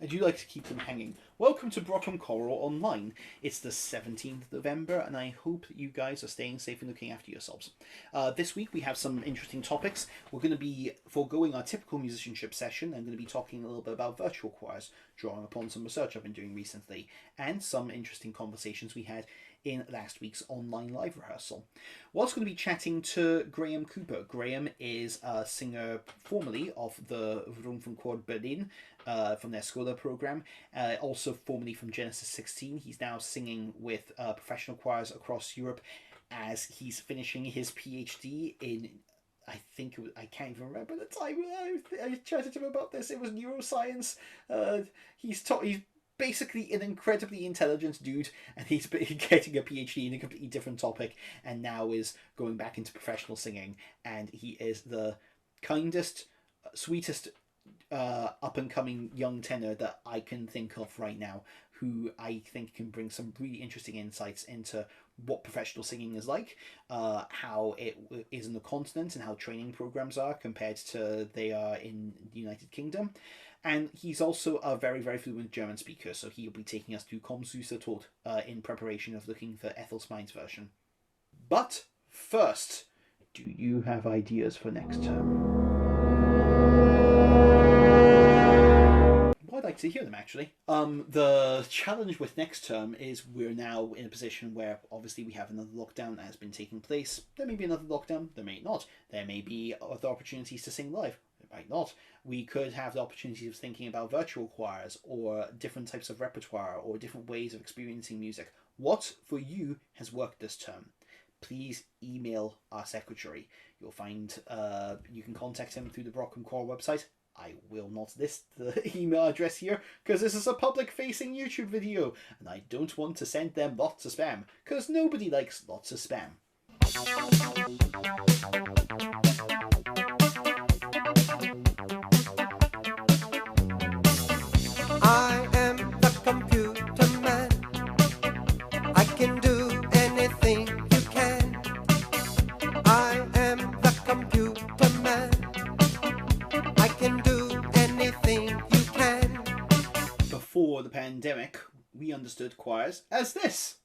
I do like to keep them hanging. Welcome to Brockham Choral Online. It's the 17th of November, and I hope that you guys are staying safe and looking after yourselves. This week we have some interesting topics. We're going to be foregoing our typical musicianship session. I'm going to be talking a little bit about virtual choirs, drawing upon some research I've been doing recently, and some interesting conversations we had in last week's online live rehearsal. We're also going to be chatting to Graham Cooper. Graham is a singer formerly of the Rundfunkchor Berlin, from their scholar program, also formerly from Genesis 16. He's now singing with professional choirs across Europe as he's finishing his PhD in, I think it was, I can't even remember the time I chatted to him about this. It was neuroscience. He's basically an incredibly intelligent dude, and he's getting a PhD in a completely different topic, and now is going back into professional singing. And he is the kindest, sweetest, up and coming young tenor that I can think of right now, who I think can bring some really interesting insights into what professional singing is like, how it is in the continent, and how training programs are compared to they are in the United Kingdom. And he's also a very, very fluent German speaker, so he'll be taking us through Komm süßer Tod in preparation of looking for Ethel Spine's version. But first, do you have ideas for next term? Well, I'd like to hear them, actually. The challenge with next term is we're now in a position where obviously we have another lockdown that has been taking place. There may be another lockdown, there may not. There may be other opportunities to sing live. Might not. We could have the opportunity of thinking about virtual choirs or different types of repertoire or different ways of experiencing music. What for you has worked this term? Please email our secretary. You'll find you can contact him through the Brockham Choral website. I will not list the email address here because this is a public-facing YouTube video, and I don't want to send them lots of spam because nobody likes lots of spam. I am the computer man. I can do anything you can. I am the computer man. I can do anything you can. Before the pandemic, we understood choirs as this.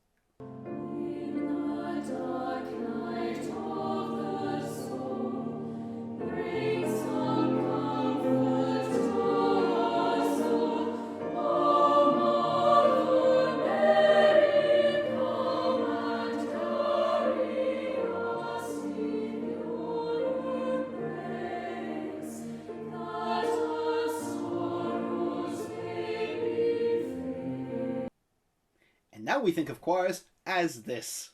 Now we think of choirs as this.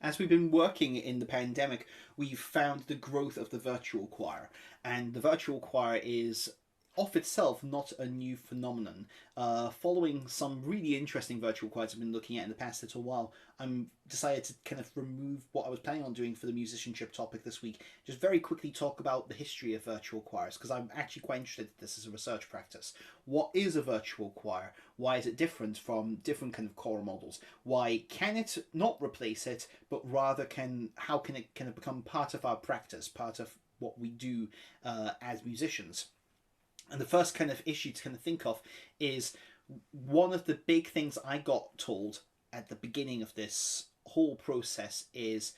As we've been working in the pandemic, we've found the growth of the virtual choir, and the virtual choir is of itself not a new phenomenon. Following some really interesting virtual choirs I've been looking at in the past little while, I'm decided to kind of remove what I was planning on doing for the musicianship topic this week. Just very quickly talk about the history of virtual choirs, because I'm actually quite interested in this as a research practice. What is a virtual choir? Why is it different from different kind of choral models? Why can it not replace it, but rather how can it kind of become part of our practice, part of what we do as musicians? And the first kind of issue to kind of think of is one of the big things I got told at the beginning of this whole process is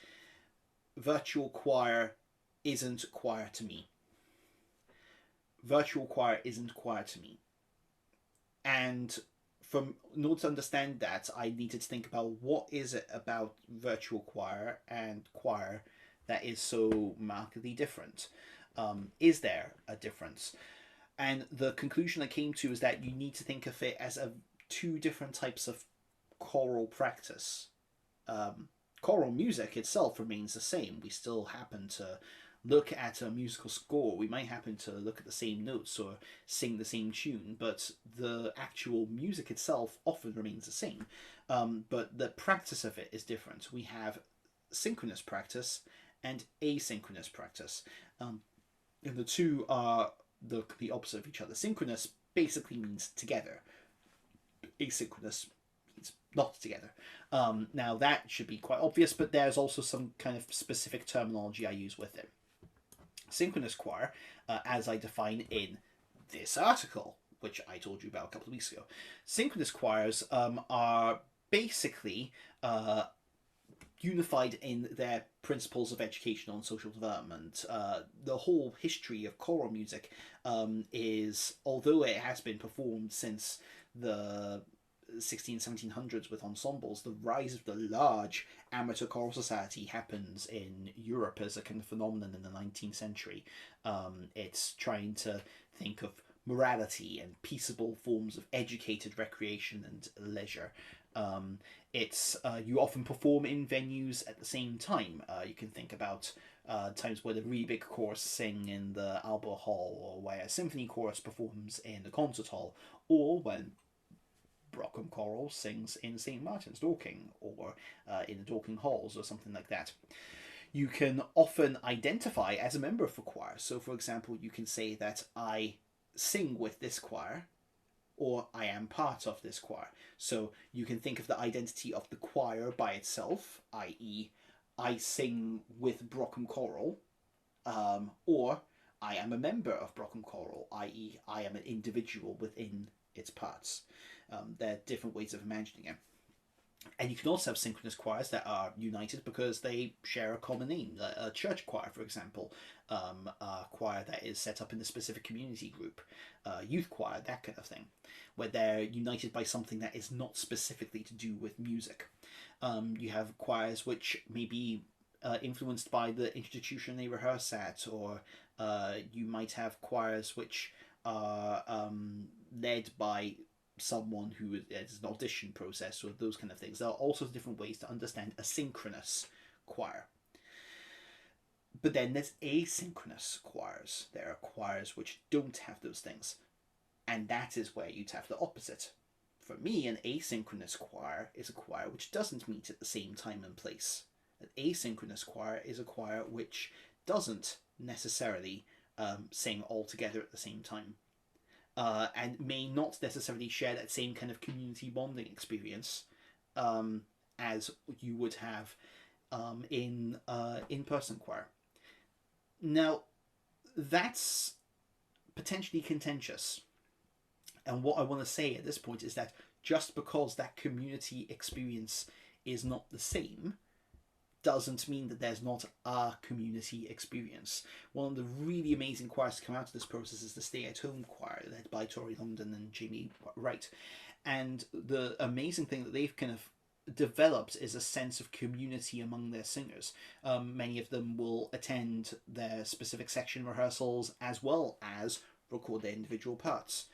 virtual choir isn't choir to me. Virtual choir isn't choir to me. And in order to understand that, I needed to think about what is it about virtual choir and choir that is so markedly different. Is there a difference? And the conclusion I came to is that you need to think of it as two different types of choral practice. Choral music itself remains the same. We still happen to look at a musical score. We might happen to look at the same notes or sing the same tune, but the actual music itself often remains the same. But the practice of it is different. We have synchronous practice and asynchronous practice. And the two are the complete opposite of each other. Synchronous basically means together. Asynchronous means not together. Now that should be quite obvious, but there's also some kind of specific terminology I use with it. Synchronous choir, as I define in this article, which I told you about a couple of weeks ago, synchronous choirs are basically unified in their principles of educational and social development. The whole history of choral music is, although it has been performed since the 1700s with ensembles, the rise of the large amateur choral society happens in Europe as a kind of phenomenon in the 19th century. It's trying to think of morality and peaceable forms of educated recreation and leisure. It's you often perform in venues at the same time. You can think about times where the really big chorus sing in the Albert Hall, or where a symphony chorus performs in the concert hall, or when Brockham Choral sings in St. Martin's, Dorking, or in the Dorking Halls, or something like that. You can often identify as a member of a choir. So, for example, you can say that I sing with this choir, or I am part of this choir. So you can think of the identity of the choir by itself, i.e. I sing with Brockham Choral, or I am a member of Brockham Choral, i.e. I am an individual within its parts. There are different ways of imagining it. And you can also have synchronous choirs that are united because they share a common name. A church choir, for example, a choir that is set up in a specific community group, youth choir, that kind of thing, where they're united by something that is not specifically to do with music. You have choirs which may be influenced by the institution they rehearse at, or you might have choirs which are led by someone who is an audition process, or those kind of things. There are all sorts of different ways to understand a synchronous choir. But then there's asynchronous choirs. There are choirs which don't have those things. And that is where you'd have the opposite. For me, an asynchronous choir is a choir which doesn't meet at the same time and place. An asynchronous choir is a choir which doesn't necessarily sing all together at the same time. And may not necessarily share that same kind of community bonding experience as you would have in in-person choir. Now, that's potentially contentious. And what I want to say at this point is that just because that community experience is not the same doesn't mean that there's not a community experience. One of the really amazing choirs to come out of this process is the Stay at Home choir, led by Tori London and Jamie Wright. And the amazing thing that they've kind of developed is a sense of community among their singers. Many of them will attend their specific section rehearsals as well as record their individual parts.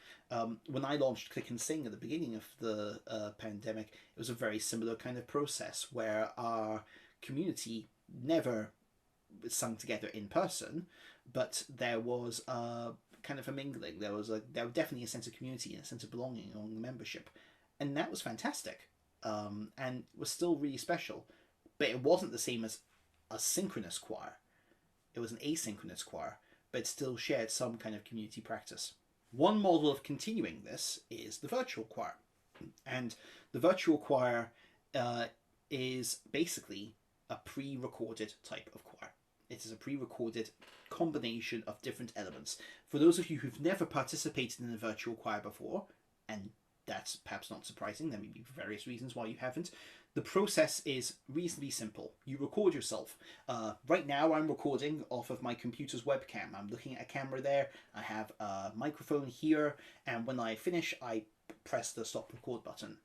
When I launched Click and Sing at the beginning of the pandemic, it was a very similar kind of process where our community never sung together in person, but there was a kind of a mingling. There was definitely a sense of community and a sense of belonging among the membership, and that was fantastic, and was still really special. But it wasn't the same as a synchronous choir. It was an asynchronous choir, but it still shared some kind of community practice. One model of continuing this is the virtual choir, and the virtual choir is basically a pre-recorded type of choir. It is a pre-recorded combination of different elements. For those of you who've never participated in a virtual choir before, and that's perhaps not surprising, there may be various reasons why you haven't, the process is reasonably simple. You record yourself. Right now I'm recording off of my computer's webcam. I'm looking at a camera there, I have a microphone here, and when I finish I press the stop record button.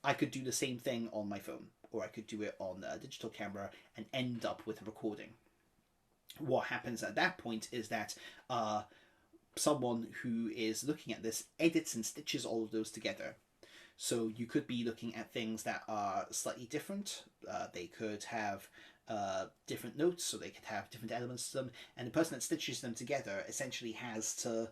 I could do the same thing on my phone, or I could do it on a digital camera and end up with a recording. What happens at that point is that someone who is looking at this edits and stitches all of those together. So you could be looking at things that are slightly different. They could have different notes, so they could have different elements to them, and the person that stitches them together essentially has to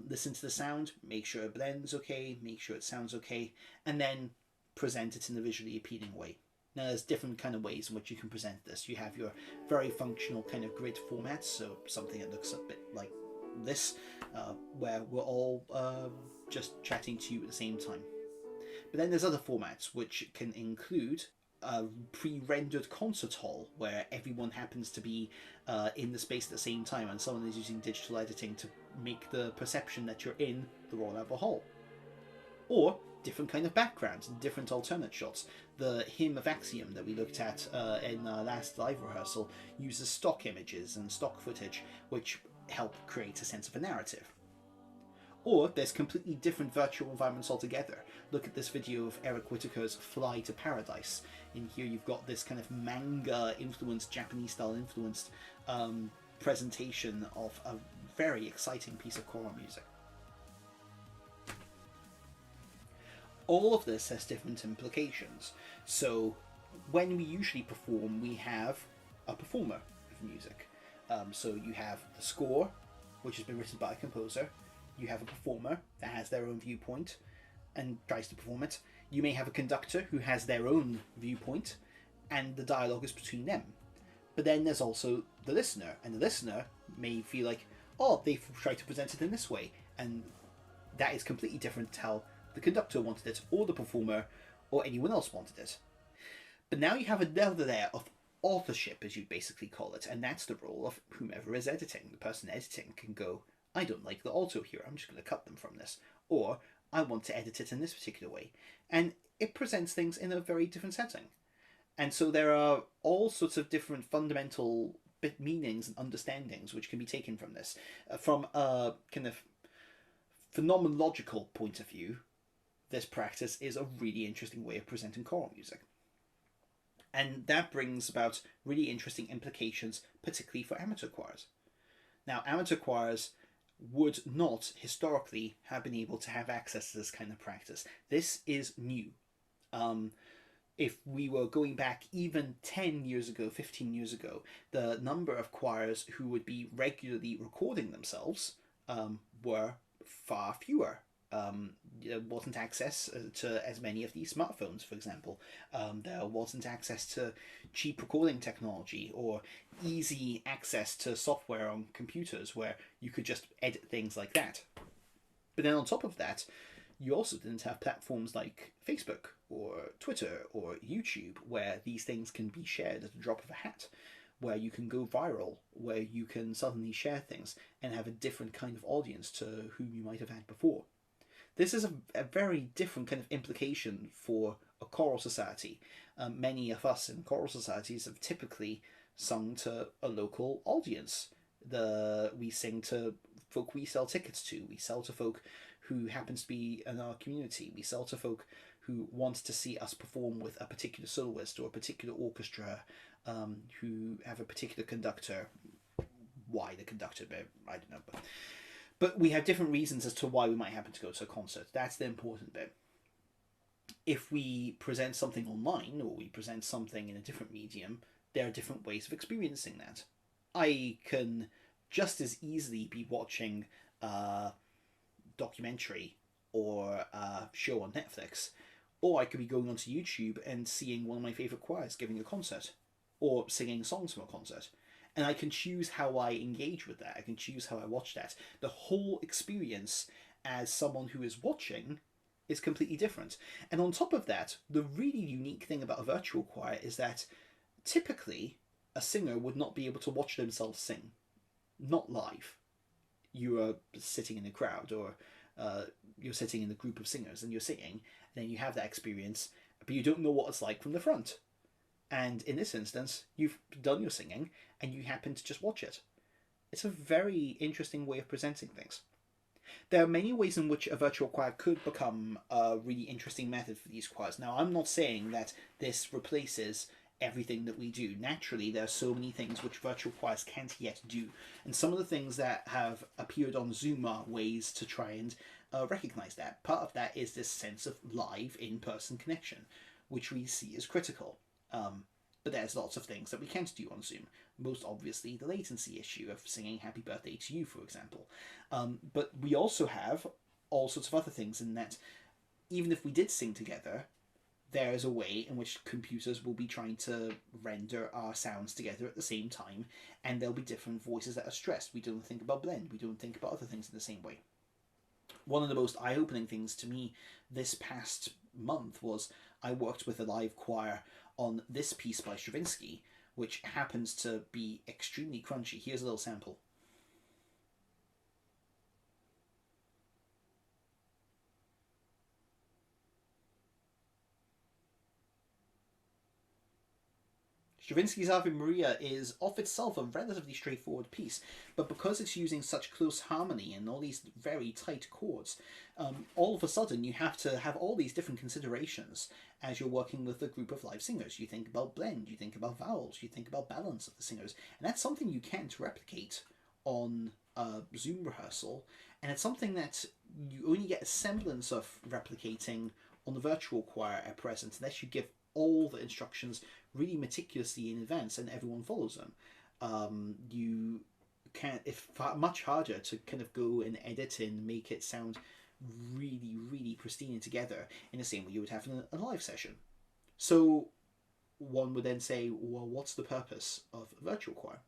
listen to the sound, make sure it blends okay, make sure it sounds okay, and then present it in a visually appealing way. Now, there's different kind of ways in which you can present this. You have your very functional kind of grid formats, so something that looks a bit like this, where we're all just chatting to you at the same time. But then there's other formats which can include a pre-rendered concert hall where everyone happens to be in the space at the same time, and someone is using digital editing to make the perception that you're in the Royal Albert Hall. Or different kind of backgrounds and different alternate shots. The Hymn of Axiom that we looked at in our last live rehearsal uses stock images and stock footage which help create a sense of a narrative. Or there's completely different virtual environments altogether. Look at this video of Eric Whitacre's Fly to Paradise. In here you've got this kind of manga influenced, Japanese style influenced presentation of a very exciting piece of choral music. All of this has different implications. So when we usually perform, we have a performer of music. So you have the score, which has been written by a composer. You have a performer that has their own viewpoint and tries to perform it. You may have a conductor who has their own viewpoint, and the dialogue is between them. But then there's also the listener, and the listener may feel like, oh, they've tried to present it in this way, and that is completely different to how the conductor wanted it, or the performer, or anyone else wanted it. But now you have another layer of authorship, as you basically call it, and that's the role of whomever is editing. The person editing can go, I don't like the alto here, I'm just going to cut them from this. Or, I want to edit it in this particular way. And it presents things in a very different setting. And so there are all sorts of different fundamental meanings and understandings which can be taken from this. From a kind of phenomenological point of view, this practice is a really interesting way of presenting choral music. And that brings about really interesting implications, particularly for amateur choirs. Now, amateur choirs would not historically have been able to have access to this kind of practice. This is new. If we were going back even 10 years ago, 15 years ago, the number of choirs who would be regularly recording themselves were far fewer. There wasn't access to as many of these smartphones, for example. There wasn't access to cheap recording technology or easy access to software on computers where you could just edit things like that. But then on top of that, you also didn't have platforms like Facebook or Twitter or YouTube where these things can be shared at the drop of a hat, where you can go viral, where you can suddenly share things and have a different kind of audience to whom you might have had before. This is a very different kind of implication for a choral society. Many of us in choral societies have typically sung to a local audience. We sing to folk we sell tickets to. We sell to folk who happens to be in our community. We sell to folk who want to see us perform with a particular soloist or a particular orchestra, who have a particular conductor. Why the conductor? I don't know. But we have different reasons as to why we might happen to go to a concert. That's the important bit. If we present something online or we present something in a different medium, there are different ways of experiencing that. I can just as easily be watching a documentary or a show on Netflix, or I could be going onto YouTube and seeing one of my favourite choirs giving a concert, or singing songs from a concert. And I can choose how I engage with that. I can choose how I watch that. The whole experience as someone who is watching is completely different. And on top of that, the really unique thing about a virtual choir is that typically a singer would not be able to watch themselves sing. Not live. You are sitting in a crowd, or you're sitting in a group of singers and you're singing, and then you have that experience, but you don't know what it's like from the front. And in this instance, you've done your singing and you happen to just watch it. It's a very interesting way of presenting things. There are many ways in which a virtual choir could become a really interesting method for these choirs. Now, I'm not saying that this replaces everything that we do. Naturally, there are so many things which virtual choirs can't yet do. And some of the things that have appeared on Zoom are ways to try and recognize that. Part of that is this sense of live in-person connection, which we see as critical. But there's lots of things that we can't do on Zoom. Most obviously, the latency issue of singing Happy Birthday to You, for example. But we also have all sorts of other things in that even if we did sing together, there is a way in which computers will be trying to render our sounds together at the same time, and there'll be different voices that are stressed. We don't think about blend, we don't think about other things in the same way. One of the most eye-opening things to me this past month was I worked with a live choir on this piece by Stravinsky, which happens to be extremely crunchy. Here's a little sample. Stravinsky's Ave Maria is of itself a relatively straightforward piece, but because it's using such close harmony and all these very tight chords, all of a sudden you have to have all these different considerations as you're working with a group of live singers. You think about blend, you think about vowels, you think about balance of the singers, and that's something you can't replicate on Zoom rehearsal, and it's something that you only get a semblance of replicating on the virtual choir at present, unless you give all the instructions really meticulously in advance and everyone follows them. You can't, it's much harder to kind of go and edit and make it sound really, really pristine together in the same way you would have in a live session. So one would then say, well, what's the purpose of a virtual choir?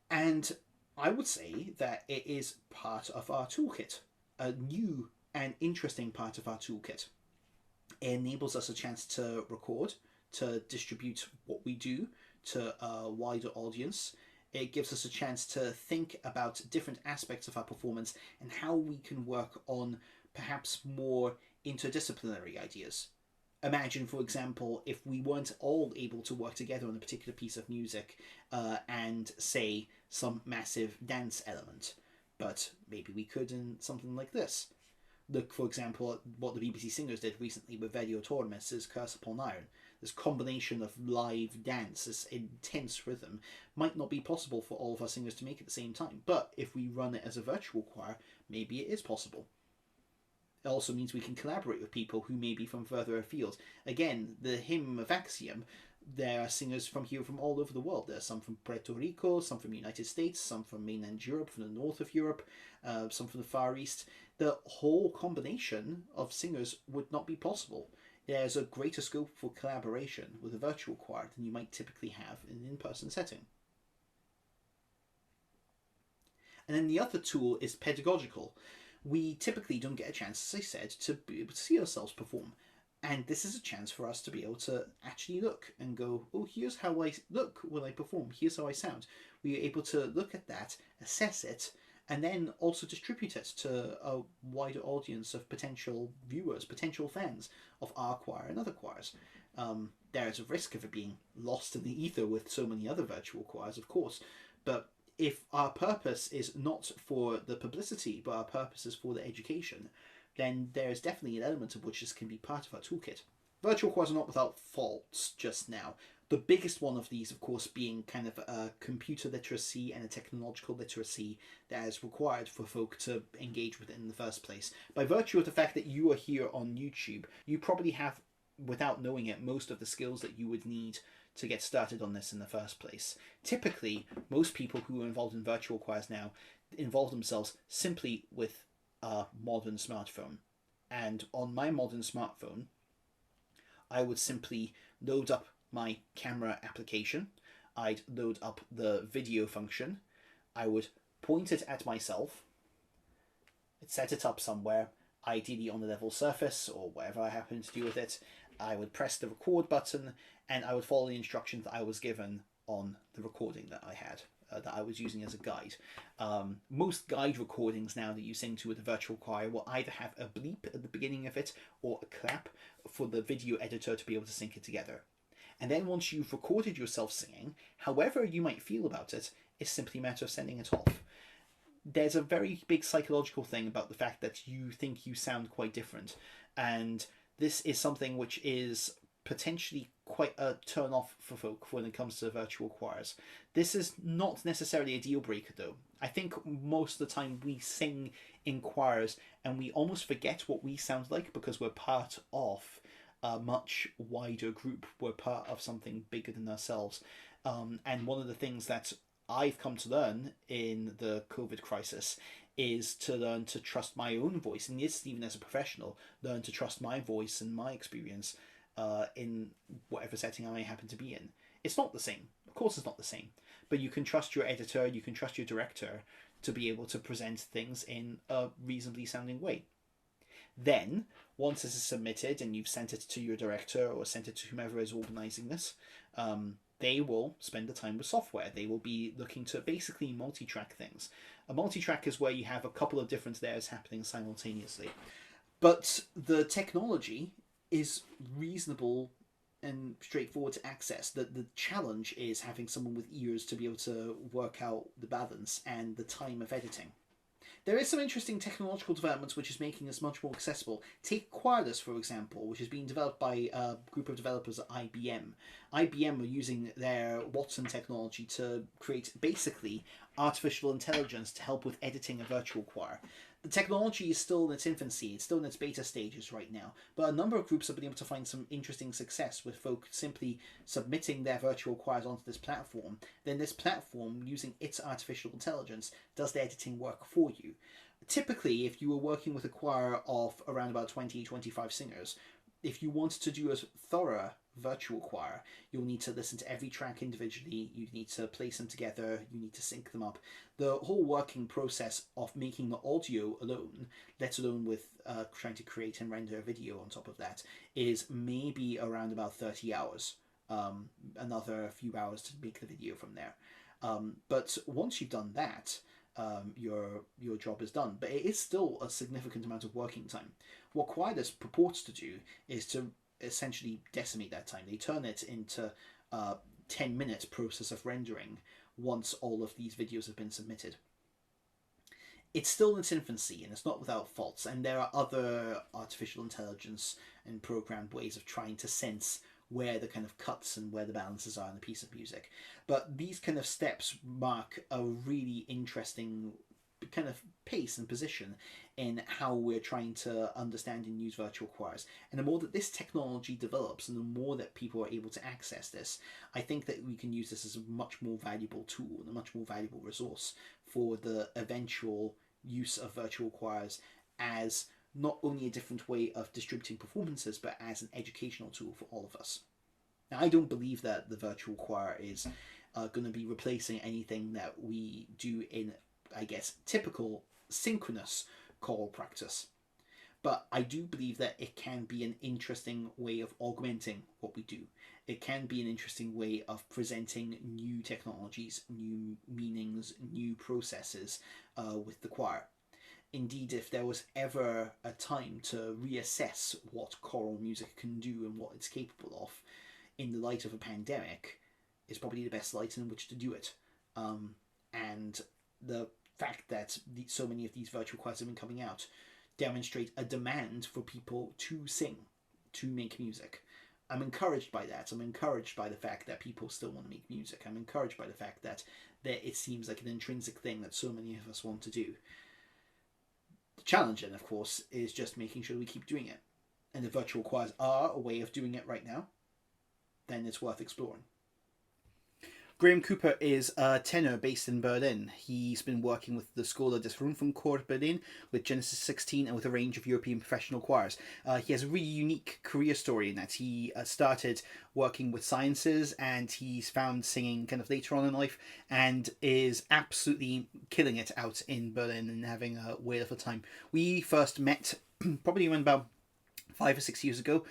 And I would say that it is part of our toolkit, a new and interesting part of our toolkit. It enables us a chance to record, to distribute what we do to a wider audience. It gives us a chance to think about different aspects of our performance and how we can work on perhaps more interdisciplinary ideas. Imagine, for example, if we weren't all able to work together on a particular piece of music and, say, some massive dance element, but maybe we could in something like this. Look, for example, at what the BBC Singers did recently with Viatores Mundi, Curse Upon Iron. This combination of live dance, this intense rhythm, might not be possible for all of our singers to make at the same time. But if we run it as a virtual choir, maybe it is possible. It also means we can collaborate with people who may be from further afield. Again, the hymn of Axiom, there are singers from here from all over the world. There are some from Puerto Rico, some from the United States, some from mainland Europe, from the north of Europe, some from the Far East. The whole combination of singers would not be possible. There's a greater scope for collaboration with a virtual choir than you might typically have in an in-person setting. And then the other tool is pedagogical. We typically don't get a chance, as I said, to be able to see ourselves perform. And this is a chance for us to be able to actually look and go, oh, here's how I look when I perform, here's how I sound. We are able to look at that, assess it, and then also distribute it to a wider audience of potential viewers, potential fans of our choir and other choirs. There is a risk of it being lost in the ether with so many other virtual choirs, of course, but if our purpose is not for the publicity, but our purpose is for the education, then there is definitely an element of which this can be part of our toolkit. Virtual choirs are not without faults just now. The biggest one of these, of course, being kind of a computer literacy and a technological literacy that is required for folk to engage with it in the first place. By virtue of the fact that you are here on YouTube, you probably have, without knowing it, most of the skills that you would need to get started on this in the first place. Typically, most people who are involved in virtual choirs now involve themselves simply with a modern smartphone. And on my modern smartphone, I would simply load up my camera application, I'd load up the video function, I would point it at myself, I'd set it up somewhere, ideally on the level surface or whatever I happen to do with it. I would press the record button and I would follow the instructions that I was given on the recording that I had, that I was using as a guide. Most guide recordings now that you sing to with a virtual choir will either have a bleep at the beginning of it or a clap for the video editor to be able to sync it together. And then once you've recorded yourself singing, however you might feel about it, it's simply a matter of sending it off. There's a very big psychological thing about the fact that you think you sound quite different. And this is something which is potentially quite a turn off for folk when it comes to virtual choirs. This is not necessarily a deal breaker though. I think most of the time we sing in choirs and we almost forget what we sound like because we're part of a much wider group. We're part of something bigger than ourselves. And one of the things that I've come to learn in the COVID crisis is to learn to trust my own voice, and yes, even as a professional, learn to trust my voice and my experience in whatever setting I happen to be in. It's not the same. Of course, it's not the same. But you can trust your editor, you can trust your director to be able to present things in a reasonably sounding way. Then, once this is submitted and you've sent it to your director or sent it to whomever is organizing this, they will spend the time with software. They will be looking to basically multi-track things. A multi-track is where you have a couple of different layers happening simultaneously. But the technology is reasonable and straightforward to access. The challenge is having someone with ears to be able to work out the balance and the time of editing. There is some interesting technological developments which is making this much more accessible. Take Quireless, for example, which is being developed by a group of developers at IBM. IBM are using their Watson technology to create basically artificial intelligence to help with editing a virtual choir. The technology is still in its infancy, it's still in its beta stages right now, but a number of groups have been able to find some interesting success with folk simply submitting their virtual choirs onto this platform. Then this platform, using its artificial intelligence, does the editing work for you. Typically, if you were working with a choir of around about 20-25 singers, if you want to do a thorough virtual choir, you'll need to listen to every track individually, you need to place them together, you need to sync them up. The whole working process of making the audio alone, let alone with trying to create and render a video on top of that, is maybe around about 30 hours. Another few hours to make the video from there. But once you've done that, your job is done. But it is still a significant amount of working time. What Quietus purports to do is to essentially decimate that time. They turn it into a 10-minute process of rendering once all of these videos have been submitted. It's still in its infancy and it's not without faults, and there are other artificial intelligence and programmed ways of trying to sense where the kind of cuts and where the balances are in a piece of music. But these kind of steps mark a really interesting kind of pace and position in how we're trying to understand and use virtual choirs. And the more that this technology develops and the more that people are able to access this, I think that we can use this as a much more valuable tool and a much more valuable resource for the eventual use of virtual choirs as not only a different way of distributing performances, but as an educational tool for all of us. Now, I don't believe that the virtual choir is going to be replacing anything that we do in, I guess, typical synchronous choral practice. But I do believe that it can be an interesting way of augmenting what we do. It can be an interesting way of presenting new technologies, new meanings, new processes with the choir. Indeed, if there was ever a time to reassess what choral music can do and what it's capable of in the light of a pandemic, is probably the best light in which to do it. And the fact that so many of these virtual choirs have been coming out demonstrate a demand for people to sing, to make music. I'm encouraged by that. I'm encouraged by the fact that people still want to make music. I'm encouraged by the fact that it seems like an intrinsic thing that so many of us want to do. The challenge, then, of course, is just making sure we keep doing it. And if virtual choirs are a way of doing it right now, then it's worth exploring. Graham Cooper is a tenor based in Berlin. He's been working with the Schola des Rundfunkchor Berlin, with Genesis 16, and with a range of European professional choirs. He has a really unique career story in that he started working with sciences and he's found singing kind of later on in life and is absolutely killing it out in Berlin and having a whale of a time. We first met probably around about 5 or 6 years ago,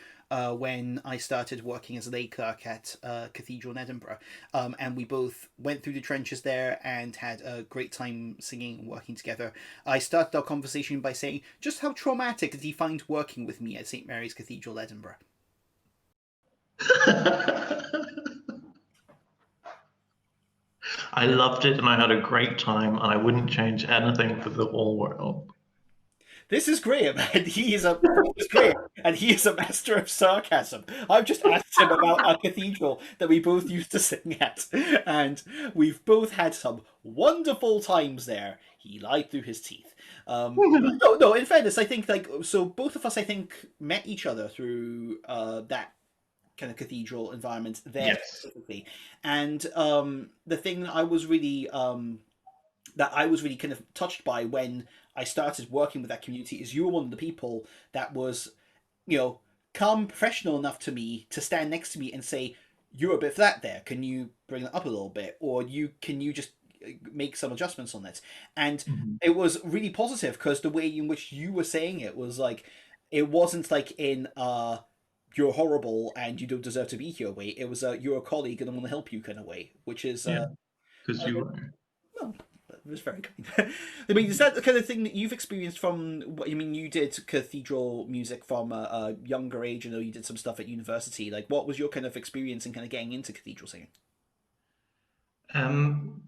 when I started working as a lay clerk at Cathedral in Edinburgh. And we both went through the trenches there and had a great time singing and working together. I started our conversation by saying, just how traumatic did he find working with me at St. Mary's Cathedral, Edinburgh? I loved it and I had a great time and I wouldn't change anything for the whole world. This is Graham, and he is a master of sarcasm. I've just asked him about a cathedral that we both used to sing at, and we've both had some wonderful times there. He lied through his teeth. No. In fairness, I think so. Both of us, I think, met each other through that kind of cathedral environment there Yes. specifically, and the thing that I was really that I was really kind of touched by when I started working with that community is you were one of the people that was, calm, professional enough to me to stand next to me and say, "You're a bit flat there. Can you bring it up a little bit, or can you just make some adjustments on it?" And it was really positive because the way in which you were saying it was like, it wasn't like in "you're horrible and you don't deserve to be here" way. It was "you're a colleague and I want to help you" kind of way, which is Yeah, because you were. well, it was very kind. I mean, is that the kind of thing that you've experienced from what I mean? You did cathedral music from a younger age. I know you did some stuff at university. Like, what was your kind of experience in kind of getting into cathedral singing? Um,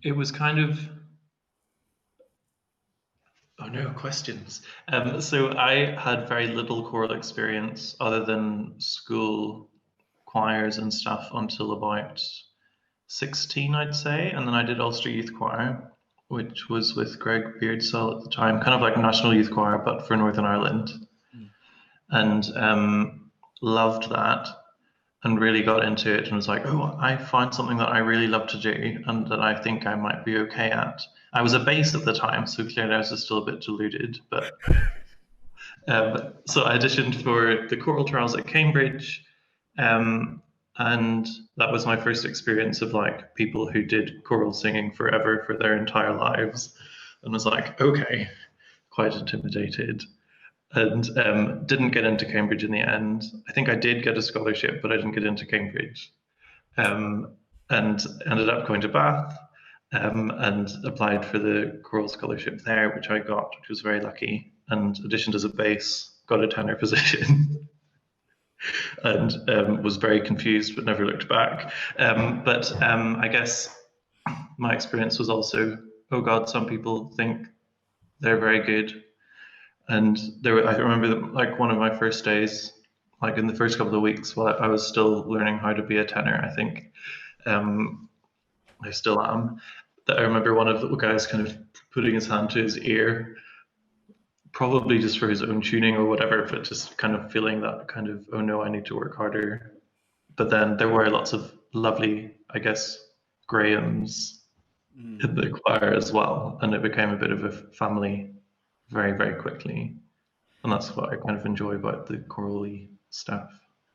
it was kind of, oh no, questions. So I had very little choral experience other than school choirs and stuff until about 16, I'd say. And then I did Ulster Youth Choir, which was with Greg Beardsall at the time, kind of like National Youth Choir, but for Northern Ireland. Mm. And loved that and really got into it and was like, oh, I find something that I really love to do and that I think I might be okay at. I was a bass at the time, so clearly I was still a bit deluded, but so I auditioned for the choral trials at Cambridge, and that was my first experience of like people who did choral singing forever for their entire lives, and was like, okay, quite intimidated, and didn't get into Cambridge in the end. I think I did get a scholarship, but I didn't get into Cambridge, and ended up going to Bath. And applied for the choral scholarship there, which I got, which was very lucky, and auditioned as a bass, got a tenor position, and was very confused but never looked back. But I guess my experience was also, oh God, some people think they're very good. And I remember that, like one of my first days, like in the first couple of weeks, while I was still learning how to be a tenor, I think, I still am, that I remember one of the guys kind of putting his hand to his ear, probably just for his own tuning or whatever, but just kind of feeling that kind of, oh no, I need to work harder. But then there were lots of lovely, I guess, Grahams in the choir as well. And it became a bit of a family very, very quickly. And that's what I kind of enjoy about the chorally stuff.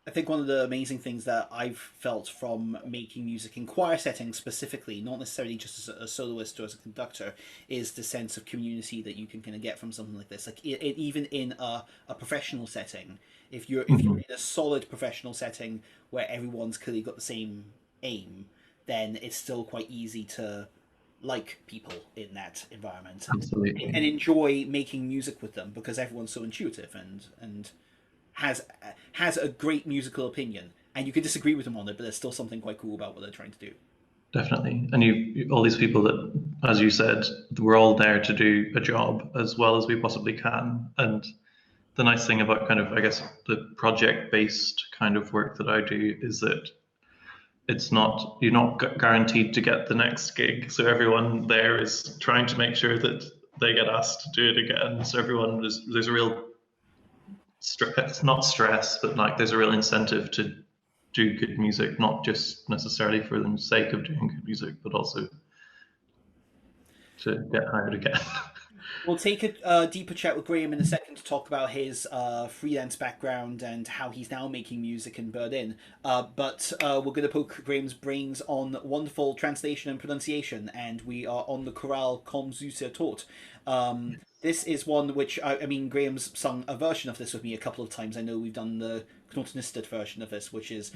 I think one of the amazing things that I've felt from making music in choir settings specifically, not necessarily just as a soloist or as a conductor, is the sense of community that you can kind of get from something like this. Like even in a professional setting, if you're in a solid professional setting where everyone's clearly got the same aim, then it's still quite easy to like people in that environment Absolutely. and enjoy making music with them because everyone's so intuitive and has a great musical opinion, and you can disagree with them on it, but there's still something quite cool about what they're trying to do. Definitely. And all these people that, as you said, we're all there to do a job as well as we possibly can. And the nice thing about kind of, I guess, the project-based kind of work that I do is that you're not guaranteed to get the next gig. So everyone there is trying to make sure that they get asked to do it again. So there's a real stress, not stress, but like there's a real incentive to do good music, not just necessarily for the sake of doing good music, but also to get hired again. We'll take a deeper chat with Graham in a second to talk about his freelance background and how he's now making music in Berlin. But we're going to poke Graham's brains on wonderful translation and pronunciation, and we are on the chorale Komm süßer Tod. This is one which, I mean, Graham's sung a version of this with me a couple of times. I know we've done the Knotenlisted version of this, which is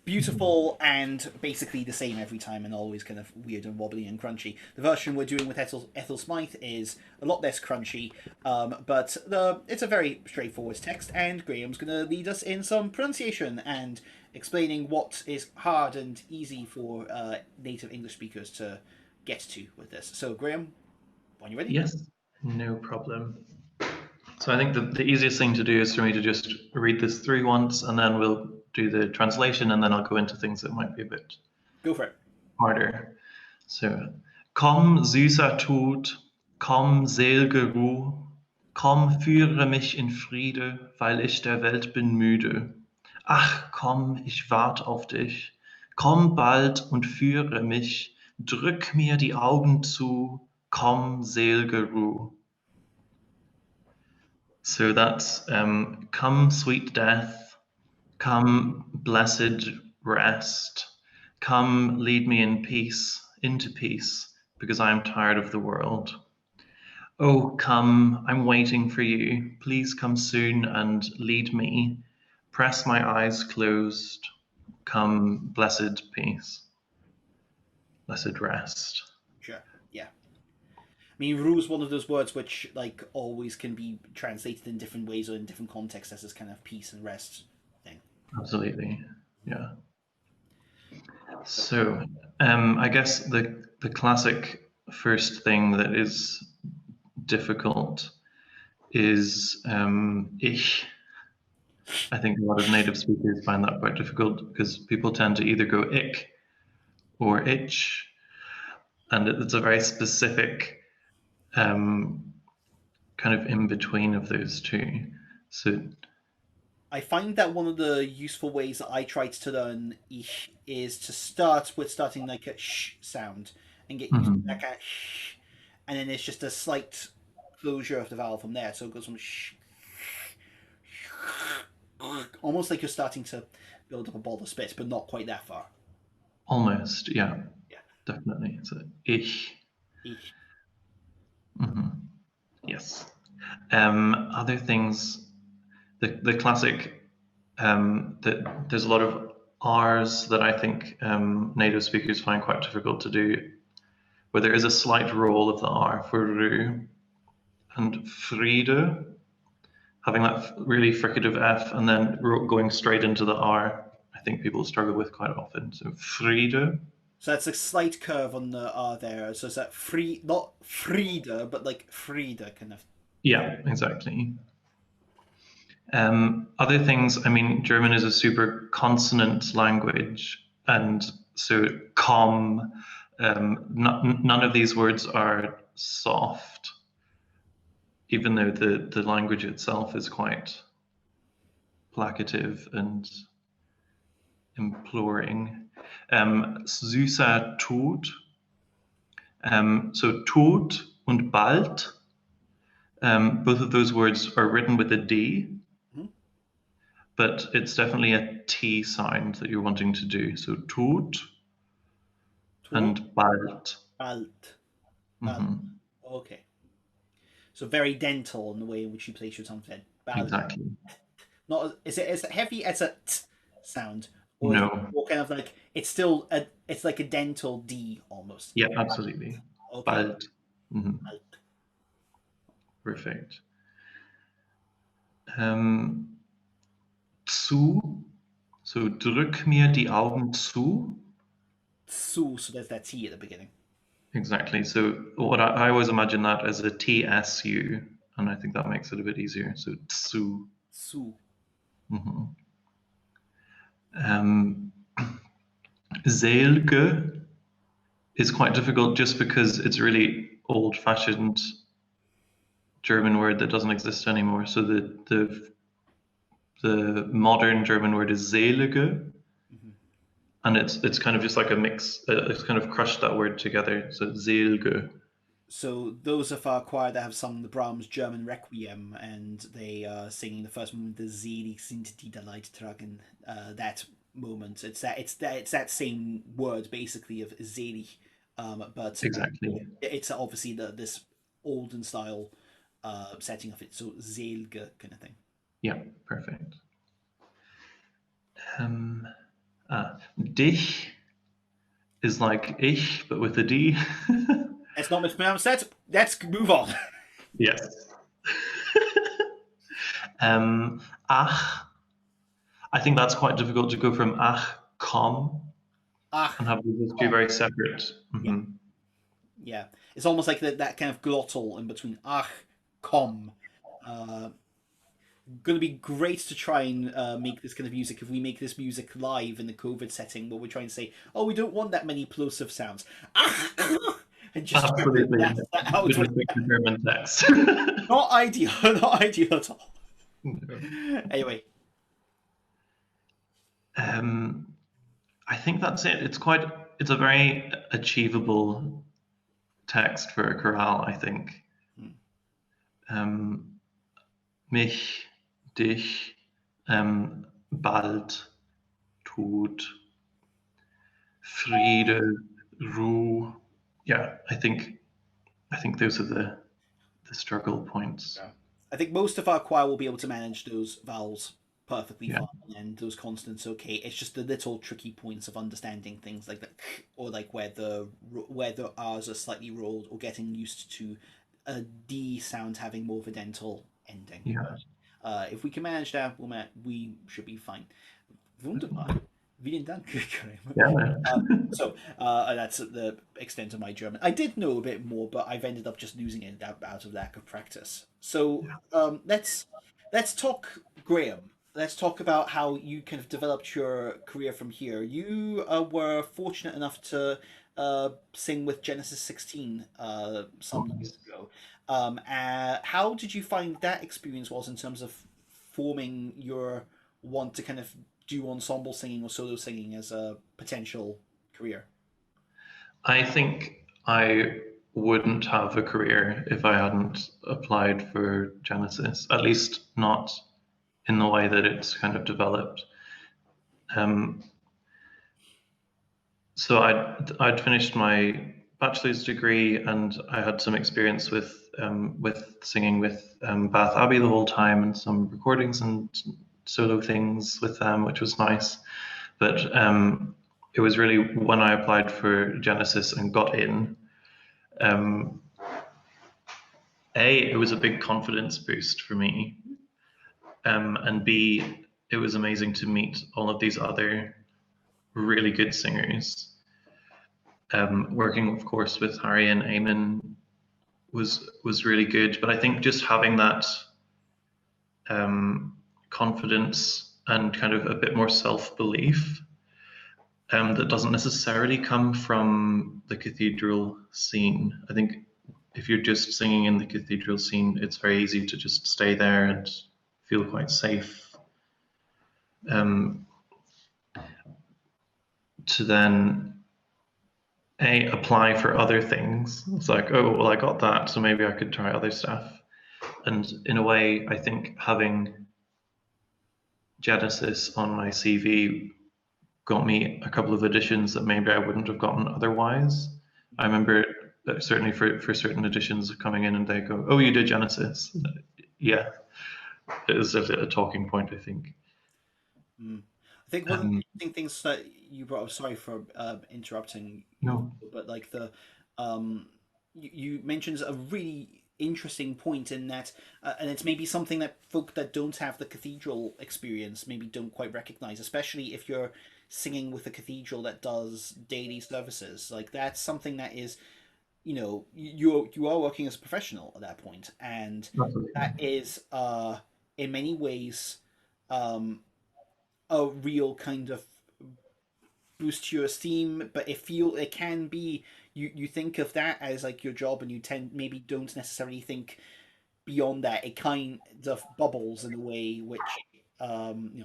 beautiful and basically the same every time and always kind of weird and wobbly and crunchy. The version we're doing with Ethel Smythe is a lot less crunchy, but it's a very straightforward text, and Graham's going to lead us in some pronunciation and explaining what is hard and easy for native English speakers to get to with this. So Graham, when you're ready. Yes, no problem. So I think the easiest thing to do is for me to just read this through once, and then we'll do the translation, and then I'll go into things that might be a bit Go for it. Harder. So, komm, süßer Tod, komm, sel'ge Ruh, komm, führe mich in Friede, weil ich der Welt bin müde. Ach, komm, ich wart auf dich, komm bald und führe mich, Drück mir die Augen zu, komm, sel'ge Ruhe. So that's come, sweet death, come, blessed rest, come, lead me in peace, into peace, because I am tired of the world. Oh, come, I'm waiting for you. Please come soon and lead me. Press my eyes closed. Come, blessed peace, blessed rest. Sure. Yeah. I mean, rue is one of those words which, like, always can be translated in different ways or in different contexts as this kind of peace and rest thing. Absolutely, yeah. So, I guess the classic first thing that is difficult is ich. I think a lot of native speakers find that quite difficult because people tend to either go ich or ich, and it's a very specific kind of in between of those two. So I find that one of the useful ways that I tried to learn ich is to start with starting like a sh sound and get used to that kind of sh, and then it's just a slight closure of the vowel from there. So it goes from sh, almost like you're starting to build up a ball of spit, but not quite that far. almost, yeah, Yeah. definitely. So ich. Ich. Yes. Other things, the classic, there's a lot of R's that I think native speakers find quite difficult to do, where there is a slight roll of the R for Ru and Friede, having that really fricative F and then going straight into the R. I think people struggle with quite often. So Friede. So that's a slight curve on the R there. So it's that free, not Frieda, but like Frieda kind of. Yeah, exactly. Other things, I mean, German is a super consonant language, and so com, none of these words are soft, even though the language itself is quite placative and imploring. Süßer Tod, so Tod und bald, both of those words are written with a D, but it's definitely a T sound that you're wanting to do. So Tod and bald. Bald. Okay. So very dental in the way in which you place your tongue then. Bald. Exactly. Not is it as heavy as a t sound, or No. is it more kind of like it's still it's like a dental D almost. Yeah, absolutely. Okay. Bald. Bald. Perfect. Zu. So drück mir die Augen zu. So there's that T at the beginning. Exactly. So what I always imagine that as a TSU, and I think that makes it a bit easier. So zu. Su. Sel'ge is quite difficult just because it's a really old-fashioned German word that doesn't exist anymore. So the modern German word is selige, and it's kind of just like a mix. It's kind of crushed that word together. So sel'ge. So those of our choir that have sung the Brahms German Requiem, and they are singing the first moment, the Selig sind die da Leid tragen, that moment. It's that same word basically of Selig, but Exactly. it's obviously this olden style setting of it. So Selge kind of thing. Yeah, perfect. Dich is like ich, but with a D. Let's not mispronounce that. Let's move on. Yes. Ach. I think that's quite difficult to go from ach, komm, and have those two very separate. Yeah, it's almost like that kind of glottal in between ach, komm. Going to be great to try and make this kind of music if we make this music live in the COVID setting where we're trying to say, oh, we don't want that many plosive sounds. And just absolutely that out. German text. Not ideal, not ideal at all. No. Anyway. I think that's it. It's quite it's a very achievable text for a chorale, I think. Mich, dich, bald, Tod, Friede, Ruhe. Yeah, I think those are the struggle points. Yeah. I think most of our choir will be able to manage those vowels perfectly Yeah. fine and those consonants okay. It's just the little tricky points of understanding things like the or like where the R's are slightly rolled or getting used to a D sound having more of a dental ending. Yeah. If we can manage that, we should be fine. Wunderbar. Vielen Dank, Graham. Yeah. That's the extent of my German. I did know a bit more, but I've ended up just losing it out of lack of practice. So let's talk, Graham. Let's talk about how you kind of developed your career from here. You were fortunate enough to sing with Genesis 16 some years ago. How did you find that experience was in terms of forming your want to kind of do ensemble singing or solo singing as a potential career? I think I wouldn't have a career if I hadn't applied for Genesis, at least not in the way that it's kind of developed. Um, so I'd finished my bachelor's degree, and I had some experience with singing with Bath Abbey the whole time, and some recordings and solo things with them, which was nice. But it was really when I applied for Genesis and got in. It was a big confidence boost for me, and B, it was amazing to meet all of these other really good singers. Working, of course, with Harry and Eamon was really good, but I think just having that confidence and kind of a bit more self-belief that doesn't necessarily come from the cathedral scene. I think if you're just singing in the cathedral scene, it's very easy to just stay there and feel quite safe. To then apply for other things. It's like, oh, well, I got that, so maybe I could try other stuff. And in a way, I think having Genesis on my CV got me a couple of auditions that maybe I wouldn't have gotten otherwise. I remember that certainly for certain auditions coming in and they go, oh, you did Genesis. Yeah, it was a talking point, I think. I think one of the interesting things that you brought up, sorry for interrupting you, No. but like you mentioned a really interesting point in that, and it's maybe something that folk that don't have the cathedral experience maybe don't quite recognize, especially if you're singing with a cathedral that does daily services. Like that's something that is, you are working as a professional at that point, and that is in many ways a real kind of boost to your esteem, but it can be you think of that as like your job, and you tend maybe don't necessarily think beyond that. It kind of bubbles in a way which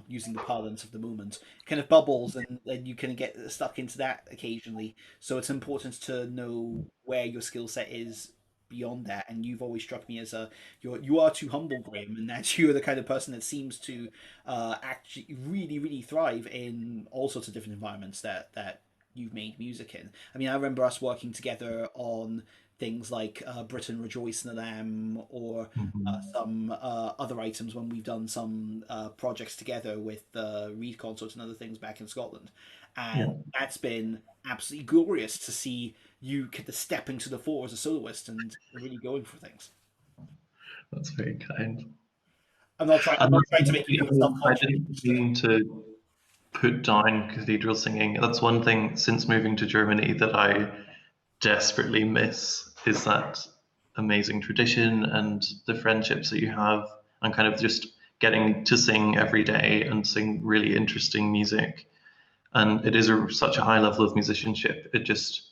using the parlance of the moment, kind of bubbles, and then you can get stuck into that occasionally. So it's important to know where your skill set is beyond that. And you've always struck me as you are too humble, Graham, and that you're the kind of person that seems to actually really really thrive in all sorts of different environments that you've made music in. I mean, I remember us working together on things like Britain Rejoice in the Lamb, or some other items when we've done some projects together with Reid Consort and other things back in Scotland. And that's been absolutely glorious to see you kind of stepping to the fore as a soloist and really going for things. That's very kind. I'm not trying to make you feel I self-conscious. didn't mean to put down cathedral singing. That's one thing since moving to Germany that I desperately miss, is that amazing tradition and the friendships that you have, and kind of just getting to sing every day and sing really interesting music. And it is such a high level of musicianship. It just